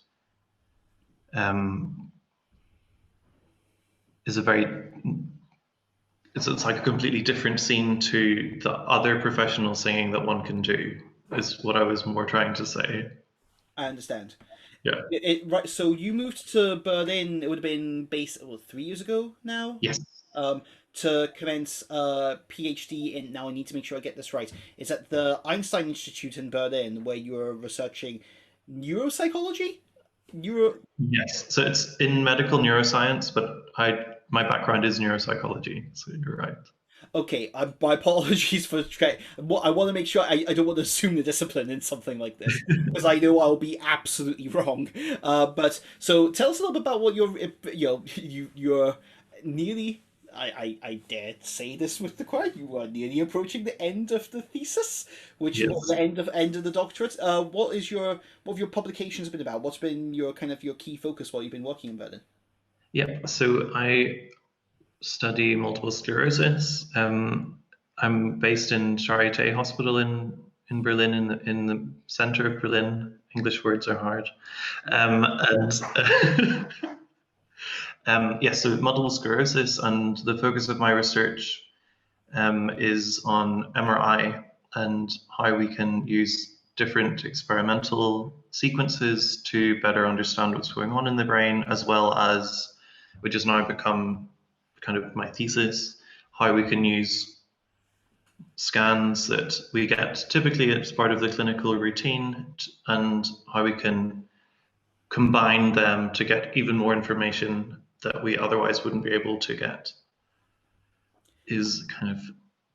is it's like a completely different scene to the other professional singing that one can do, is what I was more trying to say. I understand. Yeah. Right. So you moved to Berlin. It would have been based 3 years ago now. Yes. Um, to commence a PhD in. Now I need to make sure I get this right. Is at the Einstein Institute in Berlin, where you're researching neuropsychology. Neuro. Yes. So it's in medical neuroscience, but my background is neuropsychology. So you're right. Okay, my apologies for trying. I want to make sure I don't want to assume the discipline in something like this because I know I'll be absolutely wrong. But so tell us a little bit about what you're nearly. I dare say this with the choir. You are nearly approaching the end of the thesis, or Yes. the end of the doctorate. What have your publications been about? What's been your kind of your key focus while you've been working in Berlin? Yeah. So I study multiple sclerosis. I'm based in Charité Hospital in Berlin, in the center of Berlin. English words are hard. And yes, so multiple sclerosis, and the focus of my research is on MRI and how we can use different experimental sequences to better understand what's going on in the brain, as well as, which has now become kind of my thesis, how we can use scans that we get typically as part of the clinical routine and how we can combine them to get even more information that we otherwise wouldn't be able to get, is kind of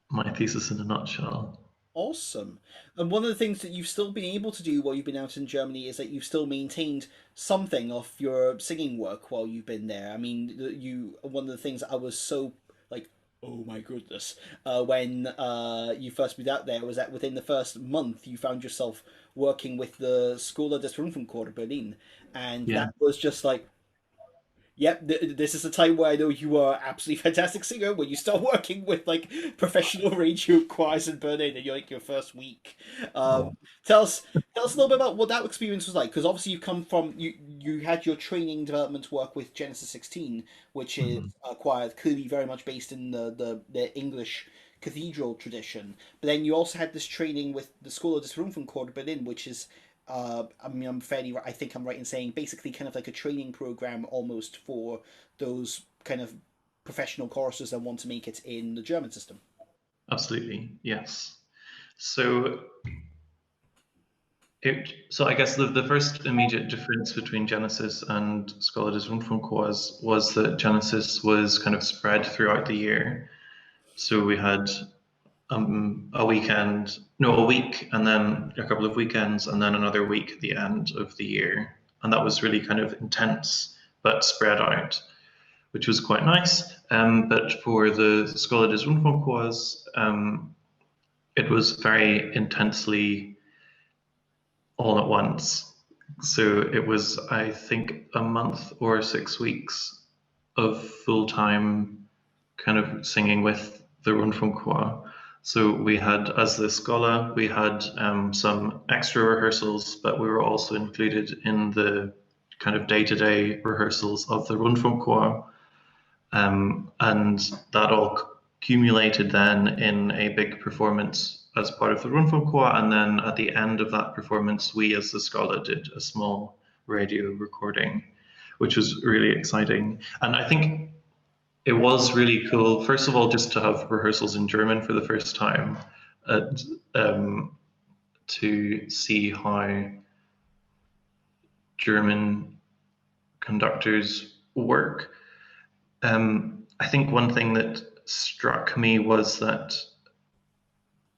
my thesis in a nutshell. Awesome. And one of the things that you've still been able to do while you've been out in Germany is that you've still maintained something of your singing work while you've been there. I mean, one of the things I was so like, oh my goodness, when you first moved out there was that within the first month you found yourself working with the Schola des Rundfunkchor Berlin, and Yeah. that was just like, yep, this is a time where I know you are absolutely fantastic singer when you start working with like professional radio choirs in Berlin and you're like your first week. Oh. Tell us tell us a little bit about what that experience was like because obviously you come from you had your training development work with Genesis 16, which is Mhm. a choir clearly very much based in the English cathedral tradition. But then you also had this training with the School of Disruptive Berlin, which is I mean, I think I'm right in saying basically kind of like a training program almost for those kind of professional choristers that want to make it in the German system. Absolutely, yes. So so I guess the first immediate difference between Genesis and Schola des Rundfunk was that Genesis was kind of spread throughout the year. So we had a weekend, no, a week, and then a couple of weekends, and then another week at the end of the year. And that was really kind of intense, but spread out, which was quite nice. But for the Schola des Rundfunkchors, it was very intensely all at once. So it was, I think, a month or 6 weeks of full time kind of singing with the Rundfunkchor. So we had, as the Schola, we had some extra rehearsals, but we were also included in the kind of day-to-day rehearsals of the Rundfunkchor. And that all accumulated then in a big performance as part of the Rundfunkchor. And then at the end of that performance, we as the Scala did a small radio recording, which was really exciting. And I think it was really cool, first of all, just to have rehearsals in German for the first time, and to see how German conductors work. I think one thing that struck me was that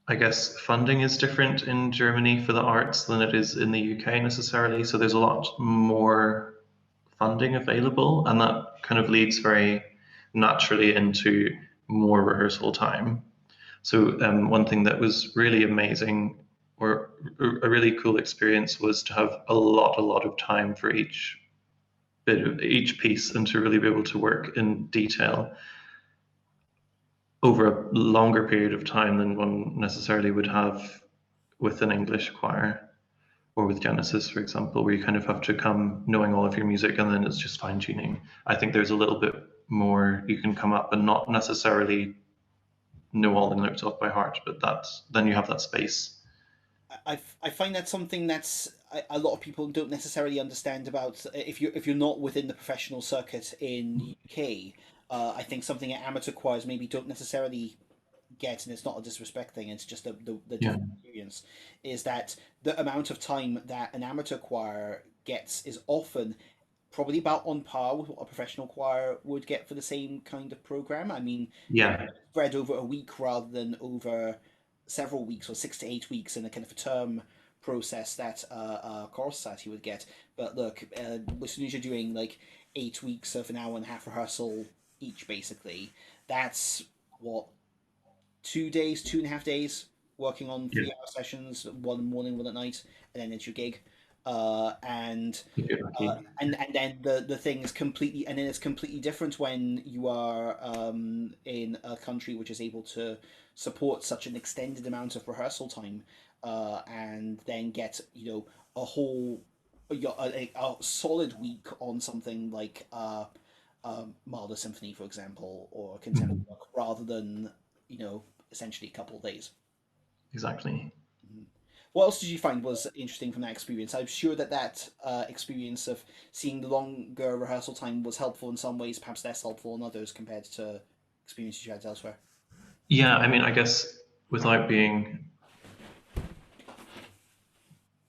I guess funding is different in Germany for the arts than it is in the UK necessarily. So there's a lot more funding available, and that kind of leads very naturally into more rehearsal time. So one thing that was really amazing or a really cool experience was to have a lot of time for each bit of each piece and to really be able to work in detail over a longer period of time than one necessarily would have with an English choir or with Genesis, for example, where you kind of have to come knowing all of your music and then it's just fine tuning. I think there's a little bit more you can come up and not necessarily know all the notes off by heart, but then you have that space. I find that something that's a lot of people don't necessarily understand about if you're not within the professional circuit in the UK. I think something that amateur choirs maybe don't necessarily get, and it's not a disrespect thing, it's just the Yeah, different experience, is that the amount of time that an amateur choir gets is often probably about on par with what a professional choir would get for the same kind of program. I mean, it yeah, spread over a week rather than over several weeks or 6 to 8 weeks in a kind of a term process that a chorus society would get. But look, as soon as you're doing like 8 weeks of an hour and a half rehearsal each, basically, that's what 2 days, 2.5 days working on yeah. 3 hour sessions, one morning, one at night, and then it's your gig. And If you're lucky. and then the thing is completely, and then it's completely different when you are in a country which is able to support such an extended amount of rehearsal time, and then get a whole a solid week on something like Mahler Symphony, for example, or contemporary Mhm. work, rather than essentially a couple of days. Exactly. What else did you find was interesting from that experience? I'm sure that experience of seeing the longer rehearsal time was helpful in some ways, perhaps less helpful in others compared to experiences you had elsewhere. Yeah, I mean, I guess without being,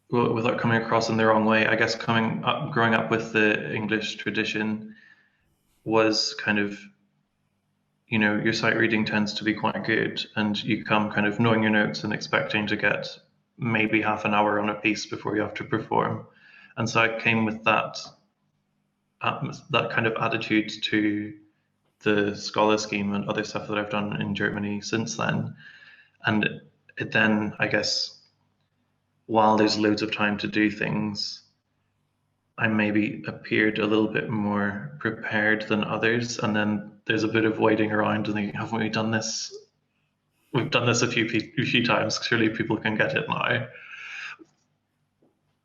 well, without coming across in the wrong way, I guess coming up, growing up with the English tradition was kind of, your sight reading tends to be quite good, and you come kind of knowing your notes and expecting to get maybe half an hour on a piece before you have to perform. And so I came with that kind of attitude to the scholar scheme and other stuff that I've done in Germany since then. And it then, I guess, while there's loads of time to do things, I maybe appeared a little bit more prepared than others. And then there's a bit of waiting around and thinking, haven't we done this? We've done this a few times. Surely people can get it now.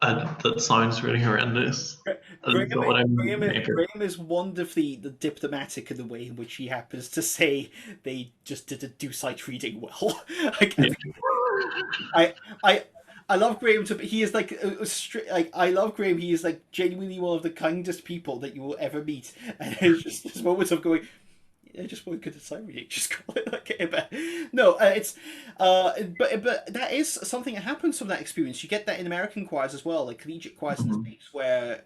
And that sounds really horrendous. Graham, That's not what I'm Graham, going for. Graham is wonderfully the diplomatic in the way in which he happens to say they just didn't do sight reading well. Like, Yeah. I, I, I love Graham. He is like like I love Graham. He is like genuinely one of the kindest people that you will ever meet. And there's just this moments of going, I just want good at sight reading. Just call it like it. But no, it's but that is something that happens from that experience. You get that in American choirs as well, like collegiate choirs in the Mhm. States, where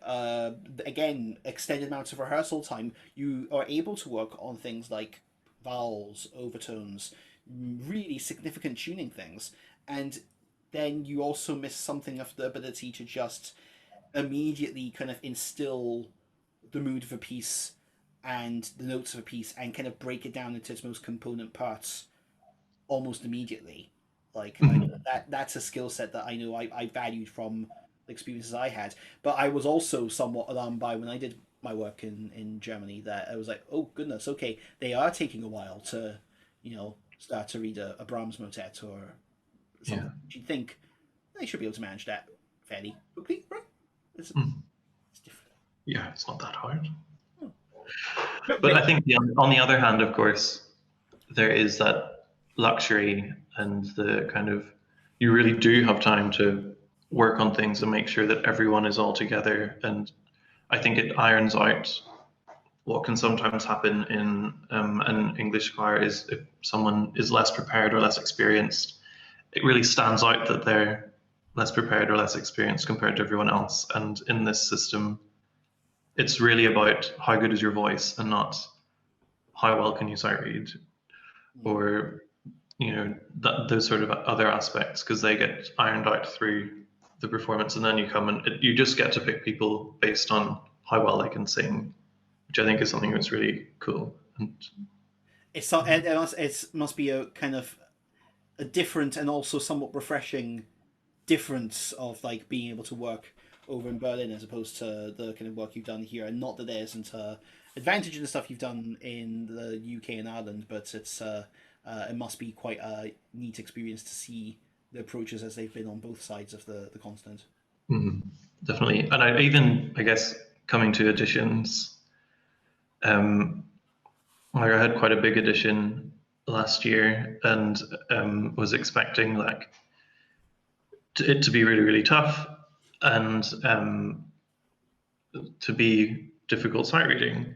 again extended amounts of rehearsal time. You are able to work on things like vowels, overtones, really significant tuning things, and then you also miss something of the ability to just immediately kind of instill the mood of a piece and the notes of a piece and kind of break it down into its most component parts almost immediately. Like Mhm. that's a skill set that I know I valued from the experiences I had. But I was also somewhat alarmed by when I did my work in Germany that I was like, oh goodness, okay, they are taking a while to, start to read a Brahms motet or something. Yeah. You'd think they should be able to manage that fairly quickly, right? Mm. It's different. Yeah, it's not that hard. Oh. But But I think on the other hand, of course, there is that luxury and the kind of, you really do have time to work on things and make sure that everyone is all together. And I think it irons out what can sometimes happen in an English choir is if someone is less prepared or less experienced, it really stands out that they're less prepared or less experienced compared to everyone else. And in this system, it's really about how good is your voice and not how well can you sight read, mm. or those sort of other aspects, because they get ironed out through the performance, and then you come and you just get to pick people based on how well they can sing, which I think is something that's really cool. And It must be a kind of a different and also somewhat refreshing difference of like being able to work over in Berlin as opposed to the kind of work you've done here. And not that there isn't a advantage in the stuff you've done in the UK and Ireland, but it must be quite a neat experience to see the approaches as they've been on both sides of the continent. mhm, definitely, and I guess coming to auditions, um, like I had quite a big audition last year, and was expecting like it to be really, really tough, and to be difficult sight reading.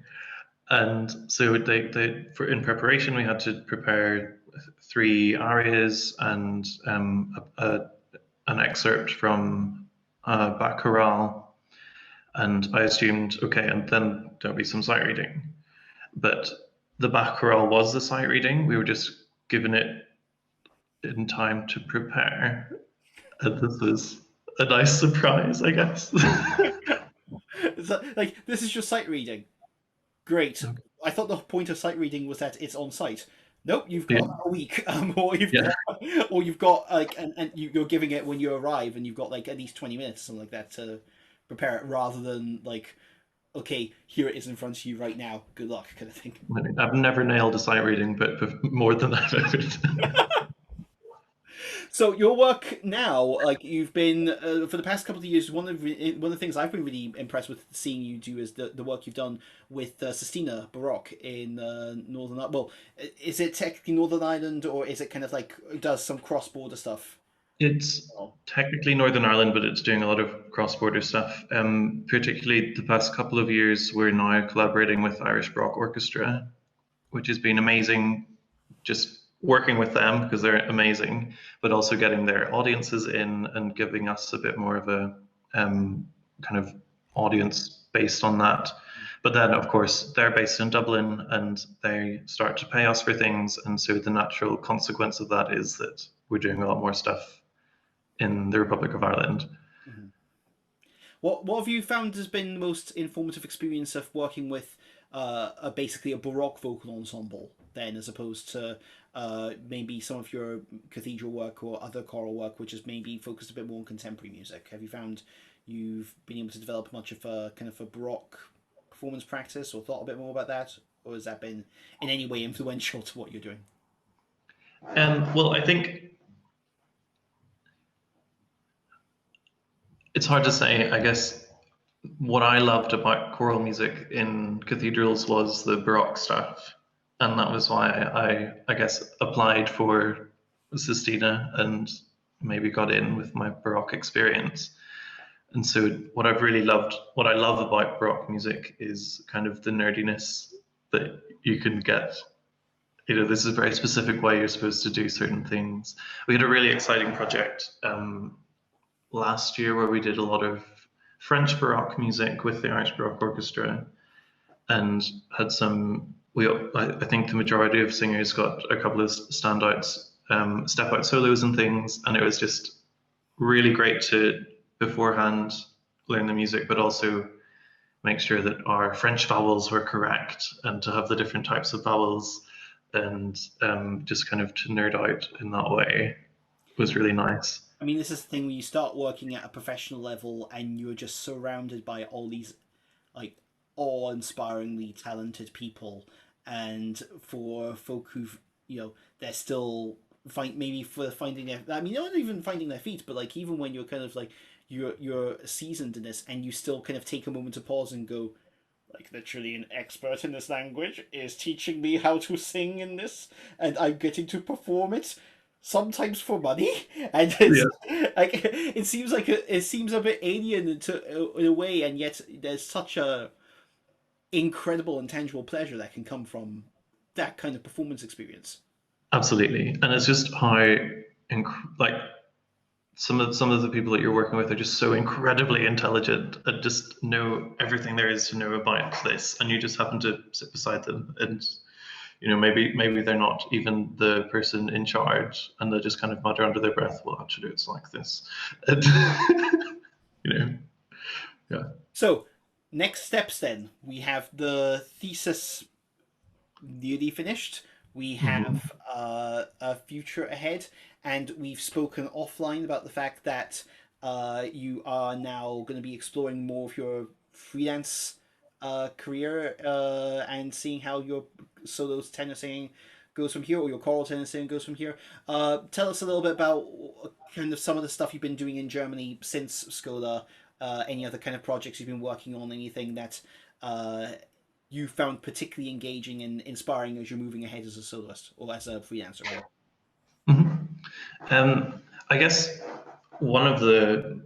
And so in preparation, we had to prepare 3 arias and an excerpt from BAC Choral. And I assumed, okay, and then there'll be some sight reading. But the BAC Choral was the sight reading. We were just given it in time to prepare. And this was a nice surprise, I guess. So, like, this is your sight reading. Great. I thought the point of sight reading was that it's on site. Nope, you've got Yeah. a week, Yeah. or you've got like, and you're giving it when you arrive, and you've got like at least 20 minutes, something like that, to prepare it, rather than like, okay, here it is in front of you right now. Good luck, kind of thing. I've never nailed a sight reading, but more than that. So your work now, like you've been for the past couple of years, one of the things I've been really impressed with seeing you do is the work you've done with Sistina Baroque in Northern Ireland. Well, is it technically Northern Ireland, or is it kind of like it does some cross border stuff? It's Oh. technically Northern Ireland, but it's doing a lot of cross-border stuff. Particularly the past couple of years, we're now collaborating with Irish Baroque Orchestra, which has been amazing. Just working with them because they're amazing, but also getting their audiences in and giving us a bit more of a kind of audience based on that. But then, of course, they're based in Dublin and they start to pay us for things. And so the natural consequence of that is that we're doing a lot more stuff in the Republic of Ireland. Mm-hmm. What have you found has been the most informative experience of working with basically a Baroque vocal ensemble then, as opposed to maybe some of your cathedral work or other choral work, which is maybe focused a bit more on contemporary music? Have you found you've been able to develop much of a kind of a Baroque performance practice, or thought a bit more about that, or has that been in any way influential to what you're doing? Well, I think it's hard to say. I guess what I loved about choral music in cathedrals was the Baroque stuff, and that was why I guess applied for Sistina and maybe got in with my Baroque experience. And so what I've really loved, what I love about Baroque music is kind of the nerdiness that you can get. You know, this is a very specific way you're supposed to do certain things. We had a really exciting project last year where we did a lot of French Baroque music with the Irish Baroque Orchestra, and had some. I think the majority of singers got a couple of standouts, step out solos and things, and it was just really great to beforehand learn the music, but also make sure that our French vowels were correct, and to have the different types of vowels, and just kind of to nerd out in that way was really nice. I mean, this is the thing when you start working at a professional level and you're just surrounded by all these like awe-inspiringly talented people, and for folk who've they're still maybe for finding their, I mean, not even finding their feet, but like even when you're kind of like you're seasoned in this and you still kind of take a moment to pause and go, like, literally an expert in this language is teaching me how to sing in this, and I'm getting to perform it, sometimes for money, and it's like it seems a bit alien in a way, and yet there's such a incredible and tangible pleasure that can come from that kind of performance experience. Absolutely, and it's just how like some of the people that you're working with are just so incredibly intelligent and just know everything there is to know about this, and you just happen to sit beside them, and maybe they're not even the person in charge, and they just kind of mutter under their breath, well, actually it's like this. And, yeah. So next steps then, we have the thesis nearly finished, we have a future ahead, and we've spoken offline about the fact that you are now going to be exploring more of your freelance career, and seeing how your solo tenor singing goes from here, or your choral tenor singing goes from here. Tell us a little bit about kind of some of the stuff you've been doing in Germany since Schola, any other kind of projects you've been working on, anything that you found particularly engaging and inspiring as you're moving ahead as a soloist or as a freelancer. Mm-hmm. I guess one of the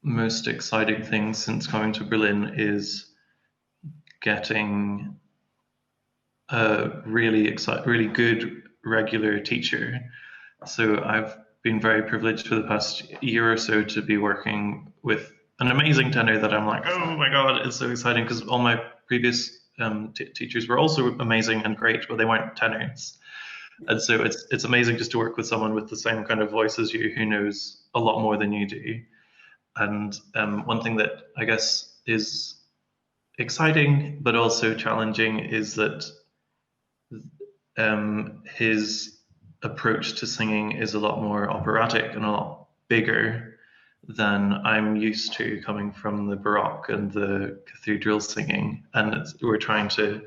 most exciting things since coming to Berlin is getting a really good regular teacher. So I've been very privileged for the past year or so to be working with an amazing tenor that I'm like, oh my god, it's so exciting, because all my previous teachers were also amazing and great, but they weren't tenors. And so it's amazing just to work with someone with the same kind of voice as you, who knows a lot more than you do. And one thing that I guess is exciting but also challenging is that his approach to singing is a lot more operatic and a lot bigger than I'm used to, coming from the Baroque and the cathedral singing. And we're trying to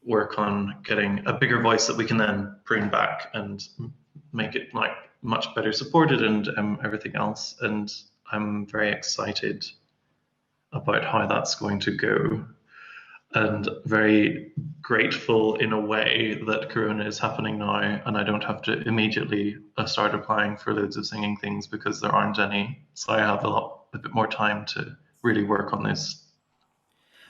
work on getting a bigger voice that we can then prune back and make it like much better supported and everything else. And I'm very excited about how that's going to go, and very grateful in a way that Corona is happening now and I don't have to immediately start applying for loads of singing things, because there aren't any. So I have a bit more time to really work on this.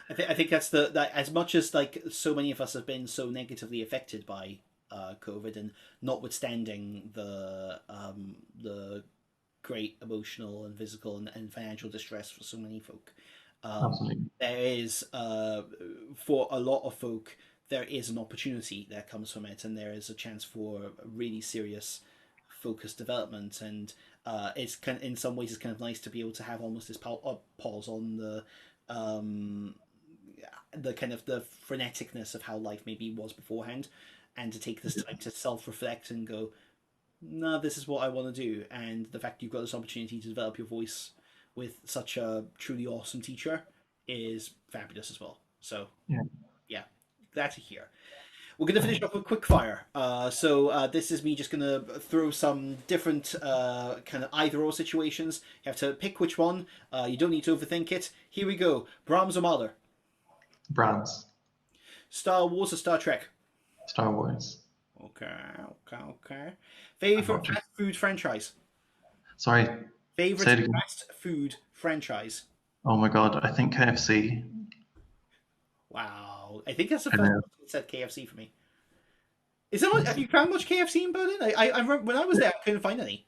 I think that's that as much as like so many of us have been so negatively affected by COVID, and notwithstanding the great emotional and physical and financial distress for so many folk, there is for a lot of folk there is an opportunity that comes from it, and there is a chance for a really serious focused development. And it's kind of, in some ways it's kind of nice to be able to have almost this pause on the kind of the freneticness of how life maybe was beforehand, and to take this time to self-reflect and go, no, this is what I want to do. And the fact you've got this opportunity to develop your voice with such a truly awesome teacher is fabulous as well. So yeah, glad to hear. We're going to finish off with quick fire. So this is me just going to throw some different kind of either or situations. You have to pick which one. You don't need to overthink it. Here we go. Brahms or Mahler? Brahms. Star Wars or Star Trek? Star Wars. Okay. Favorite fast food franchise? Sorry. Favorite fast food franchise? Oh my god, I think KFC. Wow, I think that's the first one that said KFC for me. Is that have you found much KFC in Berlin? I remember when I was there, I couldn't find any.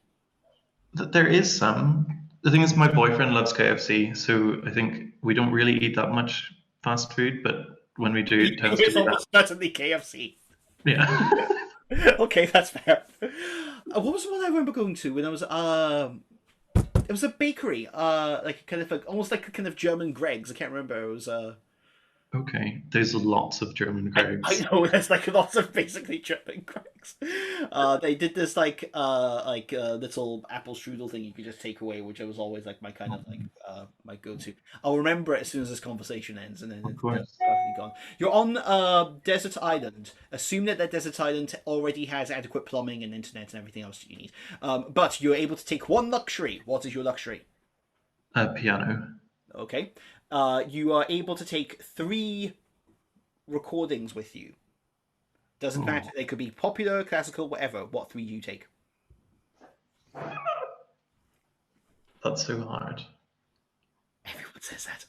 There is some. The thing is, my boyfriend loves KFC, so I think we don't really eat that much fast food, but when we do, it tends to be almost certainly KFC. Yeah. Okay, that's fair. What was the one I remember going to when I was it was a bakery, like kind of like almost like a kind of German Greg's. I can't remember. It was Okay, there's lots of German Greg's. I know there's like lots of basically German Greg's. They did this like little apple strudel thing you could just take away, which was always like my kind of like my go-to. I'll remember it as soon as this conversation ends, and then it's perfectly gone. You're on a desert island. Assume that desert island already has adequate plumbing and internet and everything else you need. But you're able to take one luxury. What is your luxury? Piano. Okay. You are able to take 3 recordings with you. Doesn't matter. They could be popular, classical, whatever. What 3 do you take? That's so hard. Everyone says that.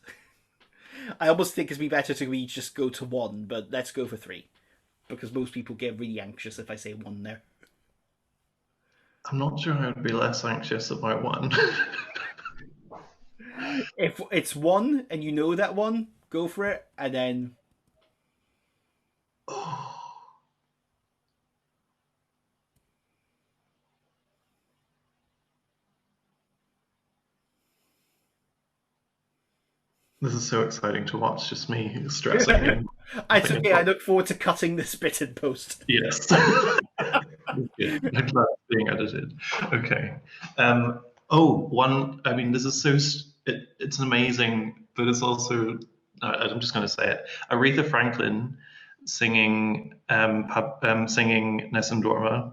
I almost think it'd be better to each just go to 1, but let's go for 3. Because most people get really anxious if I say 1 there. I'm not sure I would be less anxious about 1. If it's 1 and you know that 1, go for it, and then. This is so exciting to watch, just me stressing. It's okay, I look forward to cutting this bit in post. Yes. Good. I'm glad it's being edited. Okay. I mean, this is so. It's amazing, but it's also. I'm just going to say it. Aretha Franklin singing Nessun Dorma.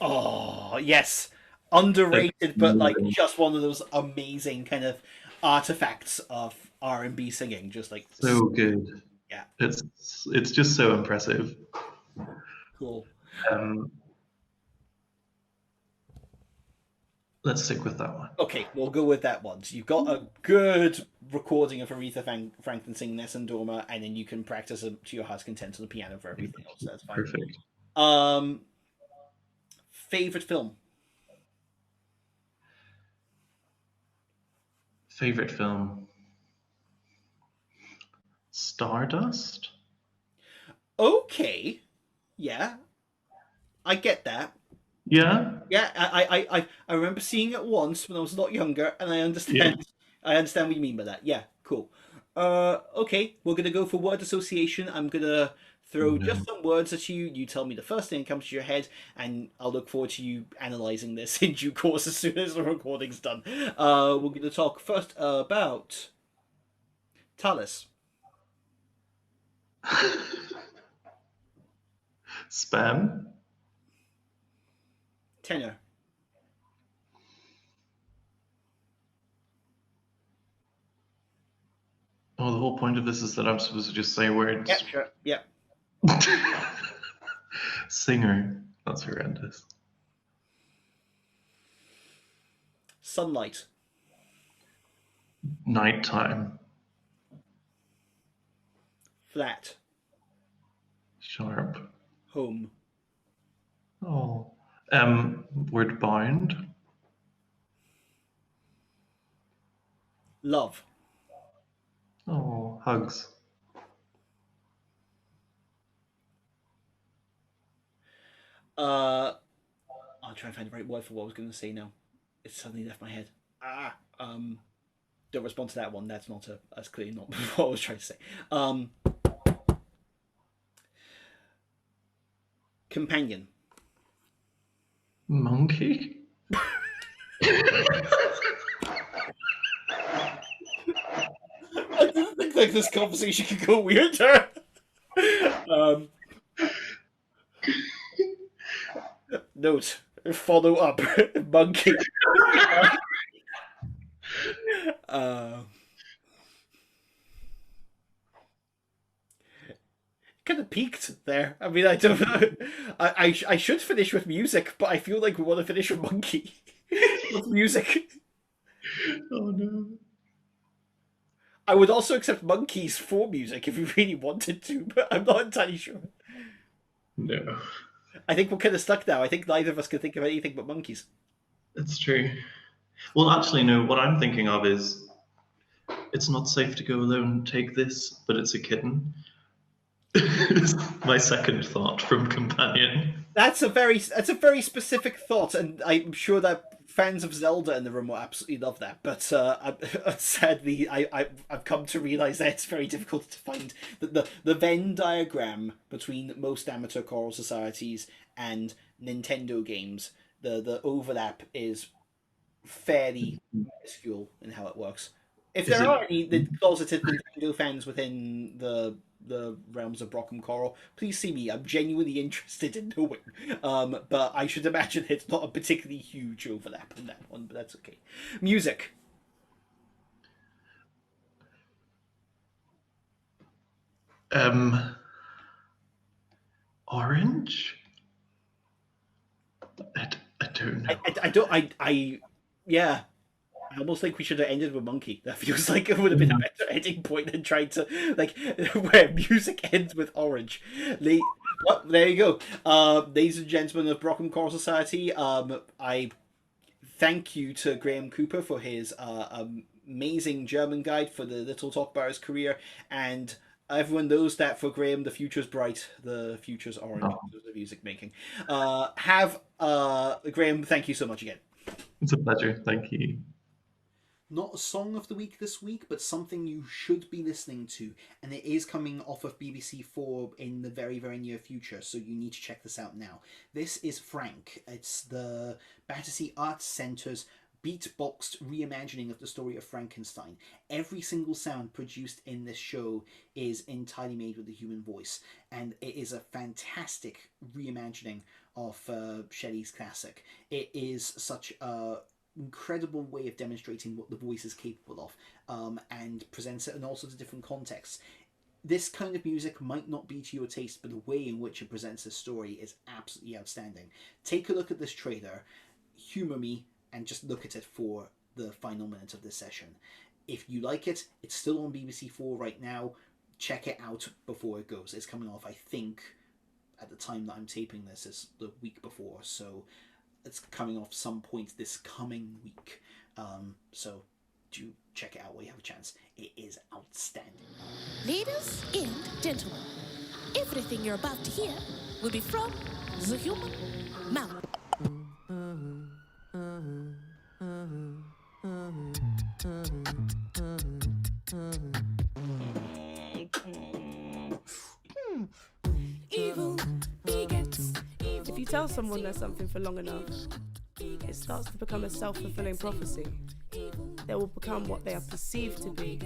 Oh yes, underrated, but like just one of those amazing kind of artifacts of R&B singing. Just like so good. Yeah, it's just so impressive. Cool. Let's stick with that one. Okay, we'll go with that one. So you've got a good recording of Aretha Franklin singing Nessun Dorma, and then you can practice it to your heart's content on the piano for everything else. That's fine. Perfect. Favorite film? Favorite film? Stardust? Okay. Yeah. I get that. Yeah? Yeah, I remember seeing it once when I was a lot younger, and I understand. Yeah. I understand what you mean by that. Yeah, cool. Okay, we're gonna go for word association. I'm gonna throw just some words at you. You tell me the first thing that comes to your head, and I'll look forward to you analysing this in due course as soon as the recording's done. We're gonna talk first about Talus. Spam? Tenor. Oh, the whole point of this is that I'm supposed to just say words. Yep, sure. Yep. Singer. That's horrendous. Sunlight. Nighttime. Flat. Sharp. Home. Oh. Word bound. Love. Oh, hugs. I'll try and find the right word for what I was going to say now. It's suddenly left my head. Don't respond to that one. That's clearly not what I was trying to say. Companion. Monkey? I didn't think like this conversation could go weirder. Note. Follow up. Monkey. Kind of peaked there. I mean, I don't know. I should finish with music, but I feel like we want to finish with Monkey. With music. Oh no. I would also accept monkeys for music if we really wanted to, but I'm not entirely sure. No. I think we're kind of stuck now. I think neither of us can think of anything but monkeys. It's true. Well, actually, no. What I'm thinking of is it's not safe to go alone. Take this, but it's a kitten. It's my second thought from Companion. That's a very specific thought, and I'm sure that fans of Zelda in the room will absolutely love that. But sadly, I've come to realise that it's very difficult to find the Venn diagram between most amateur choral societies and Nintendo games. The overlap is fairly minuscule in how it works. If there are any closeted Nintendo fans within the realms of Brockham Choral, please see me. I'm genuinely interested in knowing. But I should imagine it's not a particularly huge overlap in that one, but that's okay. Music. Orange? I don't know. Yeah. I almost think we should have ended with Monkey. That feels like it would have been a better ending point than trying to, like, where music ends with Orange. Well, there you go. Ladies and gentlemen of Brockham Choral Society, I thank you to Graham Cooper for his amazing German guide for the little talk about his career, and everyone knows that for Graham, the future's bright, the future's orange in terms of music making. Graham, thank you so much again. It's a pleasure. Thank you. Not a song of the week this week, but something you should be listening to, and it is coming off of BBC 4 in the very, very near future, so you need to check this out now. This is Frank. It's the Battersea Arts Centre's beatboxed reimagining of the story of Frankenstein. Every single sound produced in this show is entirely made with the human voice, and it is a fantastic reimagining of Shelley's classic. It is such a incredible way of demonstrating what the voice is capable of, and presents it in all sorts of different contexts. This kind of music might not be to your taste, but the way in which it presents the story is absolutely outstanding. Take a look at this trailer, humour me, and just look at it for the final minute of this session. If you like it, it's still on BBC4 right now. Check it out before it goes. It's coming off, I think, at the time that I'm taping this, is the week before, so it's coming off some point this coming week. So do check it out while you have a chance. It is outstanding. Ladies and gentlemen, everything you're about to hear will be from the human mouth. Evil begets evil. If you tell someone there's something for long enough, it starts to become a self-fulfilling prophecy. They will become what they are perceived to be,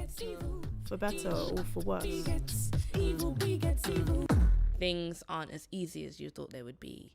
for better or for worse. Things aren't as easy as you thought they would be.